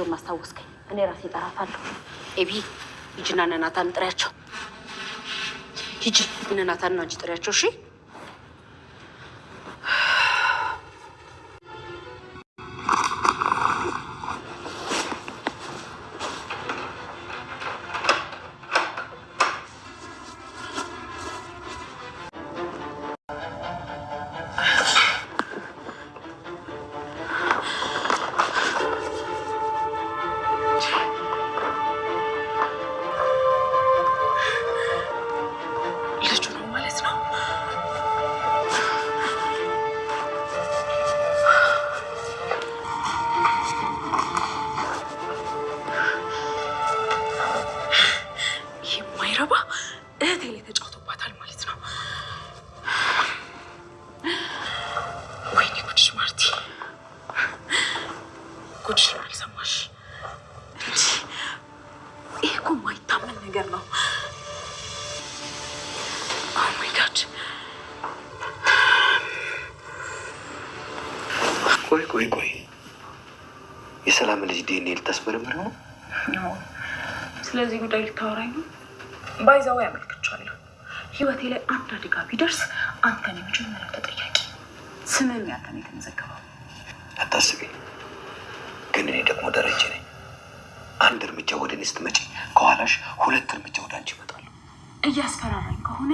ስማቸውን ማስታወስከኝ። እኔ ራሴ እጠራታለሁ። ኤቢ ሂጂና እነ ናታን ጥሪያቸው። ሂጂ እነ ናታን አንቺ ጥሪያቸው። እሺ ቆይ የሰላም ልጅ ዲኤንኤ ልታስመረምር ነው? ስለዚህ ጉዳይ ልታወራኝ ነው? ባይዛው ያመልክቻለሁ። ህይወቴ ላይ አንድ አደጋ ቢደርስ አንተን የመጀመሪያው ተጠያቂ። ስምም ያንተን የተመዘገበው። አታስቢ፣ ግን እኔ ደግሞ ደረጀ ነኝ። አንድ እርምጃ ወደ እኔ ስትመጪ ከኋላሽ 2 እርምጃ ወደ አንቺ እመጣለሁ። እያስፈራራኝ ከሆነ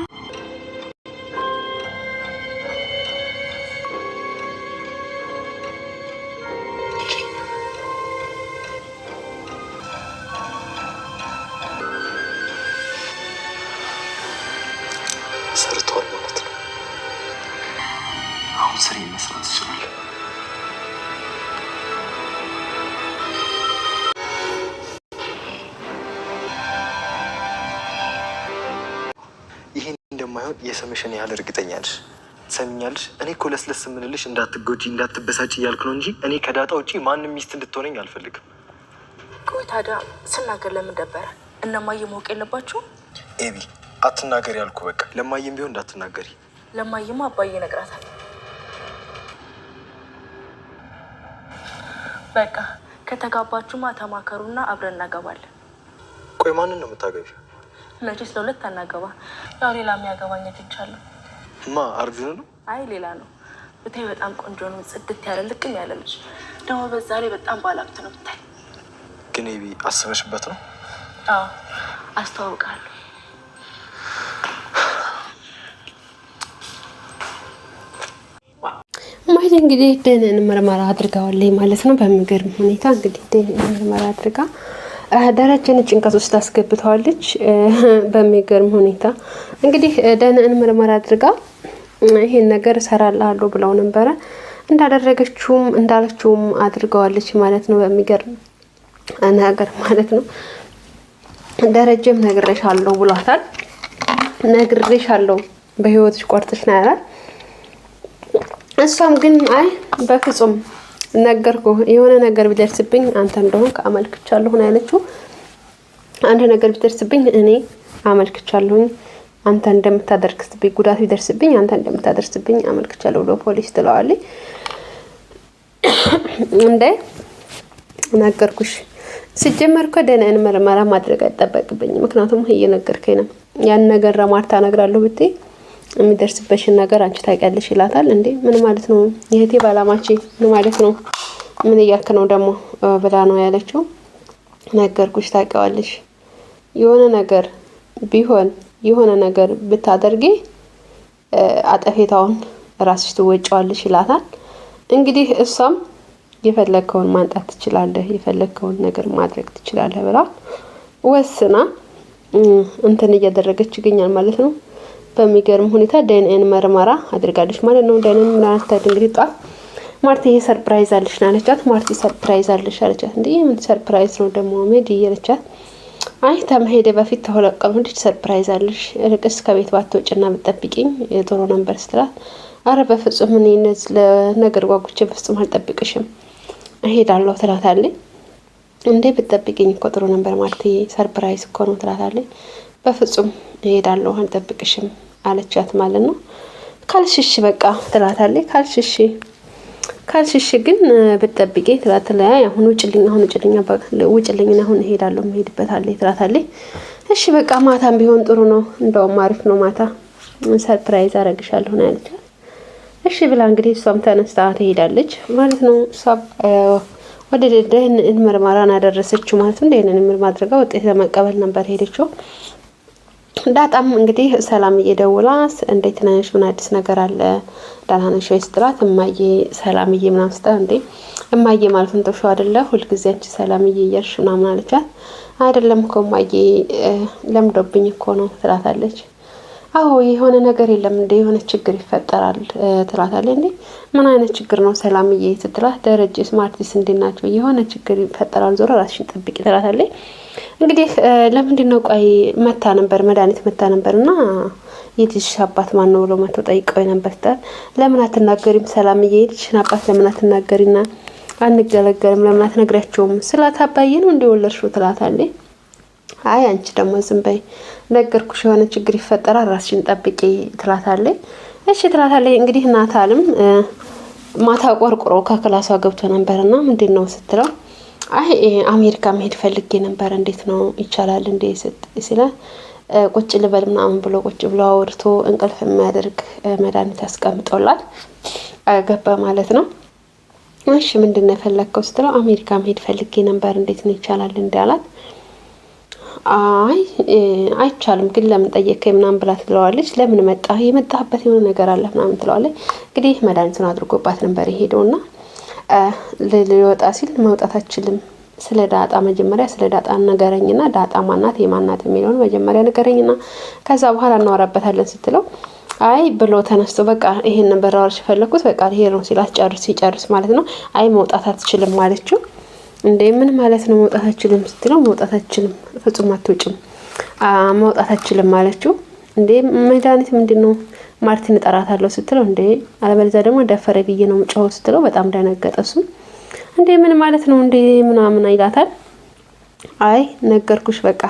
ሰርቷል ማለት ነው። አሁን ስራ መስራት ይችላል። ይህን እንደማይሆን የሰምሽን ያህል እርግጠኛ ነሽ? ትሰሚኛለሽ? እኔ እኮ ለስለስ የምልልሽ እንዳትጎጂ እንዳትበሳጭ እያልክ ነው እንጂ እኔ ከዳጣ ውጪ ማንም ሚስት እንድትሆነኝ አልፈልግም። ቆይ ታዲያ ስናገር ለምን ደበረ? እነማዬ ማወቅ የለባችሁ? ኤቢ አትናገሪ ያልኩ። በቃ ለማየም ቢሆን እንዳትናገሪ። ለማየማ አባዬ ነግራታል። በቃ ከተጋባችሁማ ተማከሩና አብረን እናገባለን። ቆይ ማንን ነው የምታገቢው? መቼስ ለሁለት አናገባ። ያው ሌላ የሚያገባኝ ትቻለሁ። ማ አርጁን ነው? አይ ሌላ ነው። ብታይ በጣም ቆንጆ ነው። ጽድት ያለ ልቅም ያለ ልጅ ደግሞ በዛ ላይ በጣም ባለሀብት ነው ብታይ። ግን ኤቢ አስበሽበት ነው? አዎ አስተዋውቃለሁ። ማለት እንግዲህ ደህንን ምርመራ አድርጋዋለች ማለት ነው። በሚገርም ሁኔታ እንግዲህ ደህንን ምርመራ አድርጋ ደረጀን ጭንቀት ውስጥ አስገብተዋለች። በሚገርም ሁኔታ እንግዲህ ደህንን ምርመራ አድርጋ ይሄን ነገር እሰራልሃለሁ ብለው ነበረ። እንዳደረገችውም እንዳለችውም አድርገዋለች ማለት ነው። በሚገርም ነገር ማለት ነው። ደረጀም ነግሬሻለሁ ብሏታል። ነግሬሻለሁ በህይወትሽ ቆርጥሽ ነው ያላት። እሷም ግን አይ በፍጹም ነገርኩ፣ የሆነ ነገር ቢደርስብኝ አንተ እንደሆንክ አመልክቻለሁ ነው ያለችው። አንድ ነገር ቢደርስብኝ እኔ አመልክቻለሁኝ፣ አንተ እንደምታደርስብኝ ጉዳት ቢደርስብኝ አንተ እንደምታደርስብኝ አመልክቻለሁ ለፖሊስ ትለዋለች። እንዴ ነገርኩሽ። ሲጀመር እኮ ደህናን ምርመራ ማድረግ አይጠበቅብኝም፣ ምክንያቱም እየነገርከኝ ነው። ያን ነገር ለማርታ እነግራለሁ ብትይ የሚደርስበሽን ነገር አንቺ ታውቂያለሽ ይላታል። እንዴ ምን ማለት ነው የእህቴ ባላማቺ ምን ማለት ነው? ምን እያልክ ነው ደግሞ ብላ ነው ያለችው። ነገርኩሽ ታውቂዋለሽ፣ የሆነ ነገር ቢሆን የሆነ ነገር ብታደርጊ አጠፌታውን ራስሽ ትወጪዋለሽ ይላታል። እንግዲህ እሷም የፈለከውን ማንጣት ትችላለህ፣ የፈለከውን ነገር ማድረግ ትችላለህ ብላ ወስና እንትን እያደረገች ይገኛል ማለት ነው። በሚገርም ሁኔታ ዲኤንኤ ምርመራ አድርጋለች ማለት ነው። ዲኤንኤ ምርመራ እንግዲህ ጧት ማርቲ ሰርፕራይዝ አለሽ አለቻት። ማርቲ ሰርፕራይዝ አለሽ አለቻት። እንዴ ምን ሰርፕራይዝ ነው ደግሞ ሜዲ ያለቻት። አይ ተመሄደ በፊት ተወለቀም እንዴ ሰርፕራይዝ አለሽ እርቅስ ከቤት ባትወጭና ብትጠብቂኝ ጥሩ ነበር ስትላት፣ አረ በፍጹም ምን እነዚህ ለነገር ጓጉቼ በፍጹም አልጠብቅሽም እሄዳለሁ ትላታለች። እንዴ ብትጠብቂኝ እኮ ጥሩ ነበር ማርቲ ሰርፕራይዝ እኮ ነው ትላታለች። በፍጹም እሄዳለሁ አልጠብቅሽም አለቻት ማለት ነው። ካልሽሽ በቃ ትላታለች። ካልሽሽ ካልሽሽ ግን ብትጠብቂ ትላትለኝ። አሁን ውጭልኝ አሁን እሄዳለሁ መሄድበታለሁ ትላታለች። እሺ በቃ ማታም ቢሆን ጥሩ ነው እንደውም አሪፍ ነው ማታ ሰርፕራይዝ አረግሻለሁ ነው ያለቻት። እሺ ብላ እንግዲህ እሷም ተነስታ ትሄዳለች ማለት ነው። እሷ ወደ ደህንነት ምርመራን አደረሰችው ማለት ነው። ደህንነት ምርመራ አድርጋ ውጤት ለመቀበል ነበር ሄደችው። ዳጣም እንግዲህ ሰላም እየደውላ እንዴት ነሽ? ምን አዲስ ነገር አለ? ደህና ነሽ ወይ ስትላት እማዬ ሰላምዬ ምናምን ስትላት እንዴ እማዬ ማለት ነው ተውሽው አይደለ ሁልጊዜ አንቺ ሰላምዬ እያልሽ ምናምን አለቻት። አይደለም እኮ እማዬ ለምዶብኝ እኮ ነው ትላታለች። አዎ የሆነ ነገር የለም እንዴ የሆነ ችግር ይፈጠራል ትላታለች። እንዴ ምን አይነት ችግር ነው ሰላምዬ ስትላት ደረጀስ ማርቲስ እንድናቸው የሆነ ችግር ይፈጠራል ዞሮ ራስሽን ጠብቂ ትላታለች። እንግዲህ ለምንድን ነው ቆይ መታ ነበር መድኃኒት መታ ነበርና የልጅሽ አባት ማን ነው ብሎ መቶ ጠይቀው ነበር። ለምን አትናገሪም ሰላምዬ የልጅሽን አባት ለምን አትናገሪና አንገለገልም ለምን አትነግሪያቸውም ስላት አባዬ ነው እንደወለድሽው ትላታለች። አይ አንቺ ደግሞ ዝም በይ ነገርኩሽ የሆነ ችግር ይፈጠራል ራስሽን ጠብቂ ትላታለች። እሺ ትላታለች። እንግዲህ ናታልም ማታ ቆርቆሮ ከክላሷ ገብቶ ነበርና ምንድነው ስትለው አይ አሜሪካ መሄድ ፈልጌ ነበር እንዴት ነው ይቻላል እንዴ ሲላ ቁጭ ልበል ምናምን ብሎ ቁጭ ብሎ አውርቶ እንቅልፍ የሚያደርግ መድኃኒት አስቀምጦላት ገባ ማለት ነው። እሺ ምንድነው የፈለከው ስትለው አሜሪካ መሄድ ፈልጌ ነበር እንዴት ነው ይቻላል እንዴ አላት። አይ አይቻልም ግን ለምን ጠየቀኝ ምናምን ብላ ትለዋለች። ለምን መጣ የመጣህበት የሆነ ነገር አለ ምናምን ትለዋለች። እንግዲህ መድኃኒቱን አድርጎባት ነበር የሄደውና ሊወጣ ሲል መውጣት አችልም ስለ ዳጣ መጀመሪያ ስለ ዳጣ ነገረኝና ዳጣ ማናት የማናት የሚለውን መጀመሪያ ነገረኝና ከዛ በኋላ እናወራበታለን ስትለው አይ ብሎ ተነስቶ በቃ ይሄን ነበር አወራሽ ፈለኩት በቃ ይሄ ነው ሲላት ሲጨርስ ማለት ነው። አይ መውጣት አትችልም ማለችው። እንዴ ምን ማለት ነው መውጣት አትችልም ስትለው መውጣት አትችልም ፍጹም አትወጭም መውጣት አትችልም ማለችው። እንዴ መድኃኒት ምንድነው ማርቲን እጠራታለሁ ስትለው እንዴ አለበለዚያ ደግሞ ደፈረ ብዬ ነው የምጫወው ስትለው በጣም ደነገጠ። እሱ እንዴ ምን ማለት ነው እንዴ ምናምን ይላታል። አይ ነገርኩሽ በቃ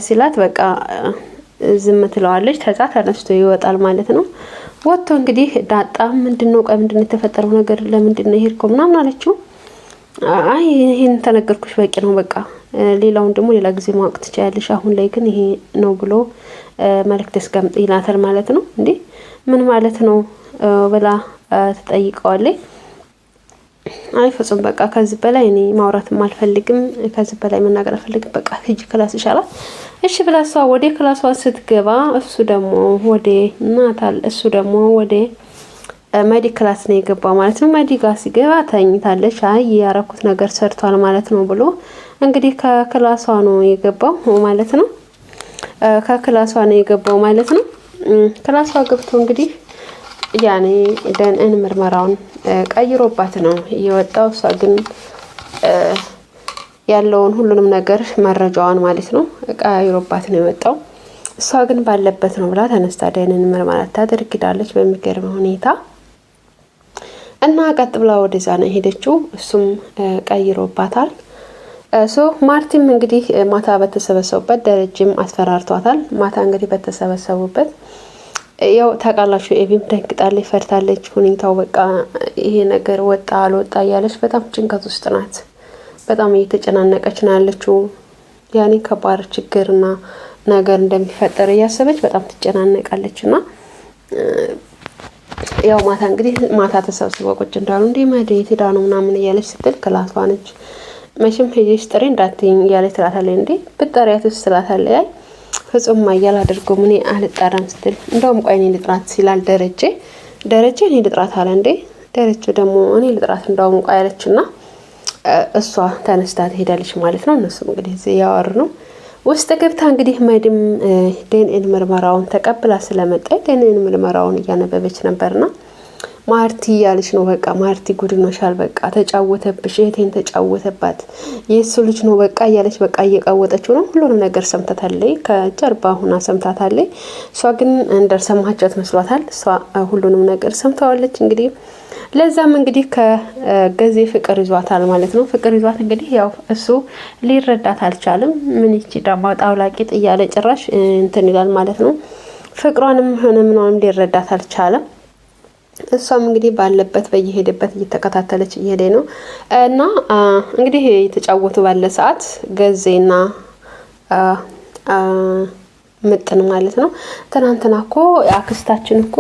ሲላት በቃ ዝም ትለዋለች። ከዛ ተነስቶ ይወጣል ማለት ነው። ወጥቶ እንግዲህ ዳጣ ምንድነው ቆይ ምንድነው የተፈጠረው ነገር ለምንድነው ይሄድከው ምናምን አለችው። አይ ይሄን ተነገርኩሽ በቂ ነው በቃ ሌላውን ደግሞ ሌላ ጊዜ ማወቅ ትችያለሽ አሁን ላይ ግን ይሄ ነው ብሎ መልእክት ያስቀምጥ ይላታል ማለት ነው። እንዴ ምን ማለት ነው ብላ ትጠይቀዋለች። አይ ፍጹም በቃ ከዚህ በላይ እኔ ማውራትም አልፈልግም ከዚህ በላይ መናገር አልፈልግም በቃ ሂጂ ክላስ ይሻላል። እሺ ብላ እሷ ወደ ክላሷ ስትገባ እሱ ደግሞ ወደ መዲ ክላስ ነው የገባው ማለት ነው። መዲ ጋር ሲገባ ተኝታለች። አይ ያረኩት ነገር ሰርቷል ማለት ነው ብሎ እንግዲህ ከክላሷ ነው የገባው ማለት ነው። ከክላሷ ነው የገባው ማለት ነው። ክላሷ ገብቶ እንግዲህ ያኔ ደህንነት ምርመራውን ቀይሮባት ነው የወጣው። እሷ ግን ያለውን ሁሉንም ነገር መረጃዋን ማለት ነው ቀይሮባት ነው የወጣው። እሷ ግን ባለበት ነው ብላ ተነስታ ደህንነት ምርመራ ታደርግዳለች በሚገርም ሁኔታ እና ቀጥ ብላ ወደዛ ነው ሄደችው። እሱም ቀይሮባታል። ማርቲም እንግዲህ ማታ በተሰበሰቡበት ደረጀም አስፈራርቷታል። ማታ እንግዲህ በተሰበሰቡበት ያው ታውቃላችሁ ኤቪም ደንግጣለች ፈርታለች። ሁኔታው በቃ ይሄ ነገር ወጣ አልወጣ እያለች በጣም ጭንቀት ውስጥ ናት። በጣም እየተጨናነቀች ነው ያለችው። ያኔ ከባድ ችግርና ነገር እንደሚፈጠር እያሰበች በጣም ትጨናነቃለችና ያው ማታ እንግዲህ ማታ ተሰብስበው ቁጭ እንዳሉ እንዴ መዴት ሄዳ ነው ምናምን እያለች ስትል ክላሷ ነች። መቼም ሄጄሽ ጥሪ እንዳትይኝ እያለች ትላታለች። እንዴ ብትጠሪያትስ ትላታለች። አይ ፍጹም ማያል አድርጎ ምን አልጣራም ስትል እንደውም ቆይ እኔ ልጥራት ሲላል ደረጀ እኔ ልጥራት አለ። እንዴ ደረጀ ደግሞ እኔ ልጥራት እንደውም ቆይ አለችና እሷ ተነስታ ትሄዳለች ማለት ነው። እነሱም እንግዲህ እዚህ ያወሩ ነው። ውስጥ ገብታ እንግዲህ መድም ዲኤንኤ ምርመራውን ተቀብላ ስለመጣች ዲኤንኤ ምርመራውን እያነበበች ነበርና ማርቲ ያለች ነው በቃ ማርቲ ጉድ ነሻል በቃ ተጫወተብሽ እህቴን ተጫወተባት የሱ ልጅ ነው በቃ እያለች በቃ እየቀወጠችው ነው። ሁሉንም ነገር ሰምታታለች ከጀርባ ሆና ሰምታታለች። እሷ ግን እንደሰማቻት መስሏታል። እሷ ሁሉንም ነገር ሰምታዋለች። እንግዲህ ለዛም እንግዲህ ከገዜ ፍቅር ይዟታል ማለት ነው። ፍቅር ይዟት እንግዲህ ያው እሱ ሊረዳት አልቻለም። ምን ይቺ ደግሞ ጣውላቂጥ እያለ ጭራሽ እንትን ይላል ማለት ነው። ፍቅሯንም ሆነ ምንም ሊረዳት አልቻለም። እሷም እንግዲህ ባለበት በየሄደበት እየተከታተለች እየሄደ ነው እና እንግዲህ የተጫወቱ ባለ ሰዓት ገዜና ምጥን ማለት ነው። ትናንትና እኮ አክስታችን እኮ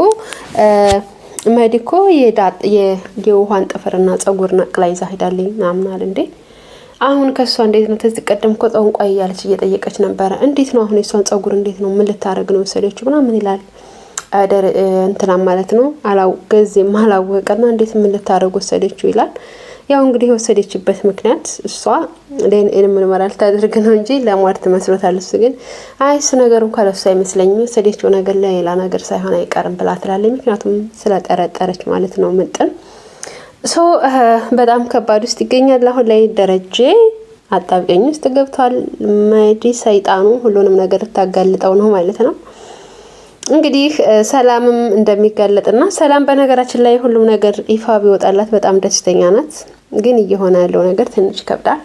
መዲኮ የውሃን ጥፍርና ጸጉር ነቅላ ይዛ ሄዳለኝ ምናምን አለ እንዴ። አሁን ከሷ እንዴት ነው ተዝቀደም እኮ ጠንቋይ እያለች እየጠየቀች ነበረ። እንዴት ነው አሁን የሷን ጸጉር እንዴት ነው ምን ልታረግ ነው ወሰደችው ምናምን ይላል እንትና ማለት ነው። ገዜም አላወቀና እንዴት ምን ልታረግ ወሰደችው ይላል። ያው እንግዲህ የወሰደችበት ምክንያት እሷ ለኔን ምርመራ ልታደርግ ነው እንጂ ለሟርት መስሎታል። እሱ ግን አይ እሱ ነገር እንኳን ለሱ አይመስለኝም የወሰደችው ነገር ለሌላ ነገር ሳይሆን አይቀርም ብላ ትላለች። ምክንያቱም ስለጠረጠረች ማለት ነው። ምጥን በጣም ከባድ ውስጥ ይገኛል አሁን ላይ። ደረጀ አጣብቀኝ ውስጥ ገብቷል። መዲ ሰይጣኑ ሁሉንም ነገር ታጋልጠው ነው ማለት ነው። እንግዲህ ሰላምም እንደሚጋለጥና ሰላም በነገራችን ላይ ሁሉም ነገር ይፋ ቢወጣላት በጣም ደስተኛ ናት። ግን እየሆነ ያለው ነገር ትንሽ ከብዳል።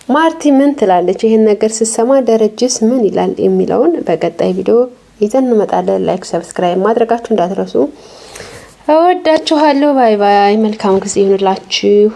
ማርቲ ምን ትላለች ይሄን ነገር ስትሰማ፣ ደረጀስ ምን ይላል የሚለውን በቀጣይ ቪዲዮ ይዘን እንመጣለን። ላይክ ሰብስክራይብ ማድረጋችሁ እንዳትረሱ። እወዳችኋለሁ። ባይ ባይ። መልካም ጊዜ ይሁንላችሁ።